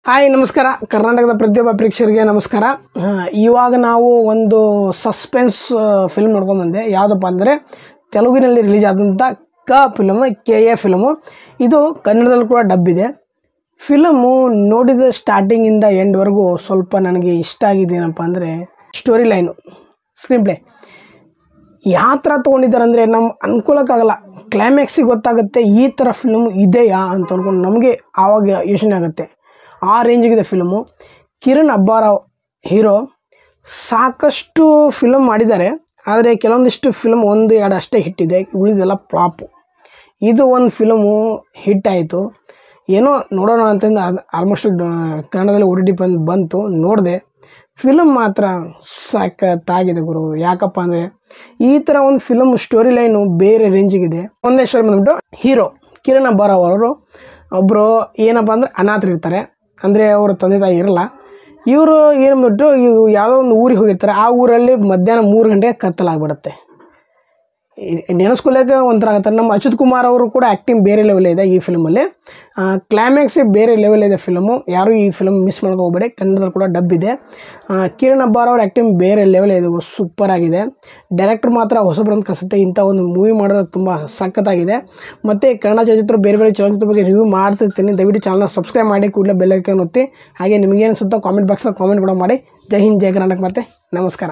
Hi ನಮಸ್ಕಾರ ಕರ್ನಾಟಕದ ಪ್ರತಿಯೊಬ್ಬ ಪ್ರೇಕ್ಷಕರಿಗೆ ನಮಸ್ಕಾರ. ಇವಾಗ ನಾವು ಒಂದು ಸಸ್ಪೆನ್ಸ್ ಫಿಲ್ಮ್ ನೋಡ್ಕೊಂಡು ಬಂದೆ. ಯಾವುದಪ್ಪ ಅಂದರೆ ತೆಲುಗಿನಲ್ಲಿ ರಿಲೀಸ್ ಆದಂಥ ಫಿಲಮು KA ಫಿಲಮು. ಇದು ಕನ್ನಡದಲ್ಲಿ ಕೂಡ ಡಬ್ ಇದೆ. ಫಿಲಮು ನೋಡಿದ ಸ್ಟಾರ್ಟಿಂಗಿಂದ ಎಂಡ್ವರೆಗೂ ಸ್ವಲ್ಪ ನನಗೆ ಇಷ್ಟ ಆಗಿದ್ದೇನಪ್ಪ ಅಂದರೆ ಸ್ಟೋರಿ ಲೈನು, ಸ್ಕ್ರೀನ್ ಪ್ಲೇ ಯಾವ ಥರ ತೊಗೊಂಡಿದ್ದಾರೆ ಅಂದರೆ ನಮ್ಮ ಅನ್ಕೊಳ್ಳೋಕ್ಕಾಗಲ್ಲ. ಕ್ಲೈಮ್ಯಾಕ್ಸಿಗೆ ಗೊತ್ತಾಗುತ್ತೆ ಈ ಥರ ಫಿಲಮು ಇದೆಯಾ ಅಂತ ಅಂದ್ಕೊಂಡು ನಮಗೆ ಆವಾಗ ಯೋಚನೆ ಆಗುತ್ತೆ. ಆ ರೇಂಜಿಗಿದೆ ಫಿಲಮು. ಕಿರಣ್ ಅಬ್ಬಾರಾವ್ ಹೀರೋ. ಸಾಕಷ್ಟು ಫಿಲಮ್ ಮಾಡಿದ್ದಾರೆ, ಆದರೆ ಕೆಲವೊಂದಿಷ್ಟು ಫಿಲಮ್ 1-2 ಅಷ್ಟೇ ಹಿಟ್ಟಿದೆ, ಉಳಿದೆಲ್ಲ ಫ್ಲಾಪು. ಇದು ಒಂದು ಫಿಲಮು ಹಿಟ್ ಆಯಿತು. ಏನೋ ನೋಡೋಣ ಅಂತಂದು ಆಲ್ಮೋಸ್ಟ್ ಕನ್ನಡದಲ್ಲಿ OTT ಬಂತು, ನೋಡಿದೆ. ಫಿಲಮ್ ಮಾತ್ರ ಸಖತ್ತಾಗಿದೆ ಗುರು. ಯಾಕಪ್ಪ ಅಂದರೆ ಈ ಥರ ಒಂದು ಫಿಲಮ್ ಸ್ಟೋರಿ ಲೈನು ಬೇರೆ ರೇಂಜಿಗಿದೆ. ಒಂದೇ ಸ್ಟೋರಿ ಬಂದ್ಬಿಟ್ಟು ಹೀರೋ ಕಿರಣ್ ಅಬ್ಬಾರಾವ್ ಅವರು ಒಬ್ಬರು ಏನಪ್ಪ ಅಂದರೆ ಅನಾಥರಿರ್ತಾರೆ. ಅಂದರೆ ಅವರು ತಂದೆ ತಾಯಿ ಇರಲ್ಲ. ಇವರು ಏನ್ಬಿಟ್ಟು ಯಾವುದೋ ಒಂದು ಊರಿಗೆ ಹೋಗಿರ್ತಾರೆ. ಆ ಊರಲ್ಲಿ ಮಧ್ಯಾಹ್ನ 3 ಗಂಟೆಗೆ ಕತ್ತಲಾಗ್ಬಿಡುತ್ತೆ. ನೆನೆಸ್ಕೊಳ್ಳೋಕೆ ಒಂಥರ ಆಗುತ್ತೆ. ನಮ್ಮ ಅಚ್ಯುತ್ ಕುಮಾರ್ ಅವರು ಕೂಡ ಆ್ಯಕ್ಟಿಂಗ್ ಬೇರೆ ಲೆವೆಲ್ ಇದೆ ಈ ಫಿಲಮಲ್ಲಿ. ಕ್ಲೈಮ್ಯಾಕ್ಸೇ ಬೇರೆ ಲೆವೆಲ್ ಇದೆ ಫಿಲಮು. ಯಾರೂ ಈ ಫಿಲಮ್ ಮಿಸ್ ಮಾಡೋಕೆ ಹೋಗಬೇಡಿ. ಕನ್ನಡದಲ್ಲಿ ಕೂಡ ಡಬ್ ಇದೆ. ಕಿರಣ್ ಅಬ್ಬಾರಾವ್ ಅವ್ರ ಆ್ಯಕ್ಟಿಂಗ್ ಬೇರೆ ಲೆವೆಲ್ ಇದೆ, ಸೂಪರ್ ಆಗಿದೆ. ಡೈರೆಕ್ಟರ್ ಮಾತ್ರ ಹೊಸಬ್ರಂತ ಕಸುತ್ತೆ. ಇಂಥ ಒಂದು ಮೂವಿ ಮಾಡೋದು ತುಂಬ ಸಖತ್ತಾಗಿದೆ. ಮತ್ತು ಕನ್ನಡ ಚಲನಚಿತ್ರ ಬೇರೆ ಚಲನಚಿತ್ರ ಬಗ್ಗೆ ರಿವ್ಯೂ ಮಾಡ್ತಿರ್ತೀನಿ. ದಯವಿಟ್ಟು ಚಾನಲ್ನ ಸಬ್ಸ್ಕ್ರೈಬ್ ಮಾಡಿ, ಕೂಡಲೇ ಬೆಲ್ ಐಕಾನ್ ಒತ್ತಿ. ಹಾಗೆ ನಿಮಗೇನು ಅನಿಸುತ್ತೋ ಕಾಮೆಂಟ್ ಬಾಕ್ಸಲ್ಲಿ ಕಾಮೆಂಟ್ ಕೂಡ ಮಾಡಿ. ಜೈ ಹಿಂದ್, ಜೈ ಕರ್ನಾಟಕ, ಮತ್ತು ನಮಸ್ಕಾರ.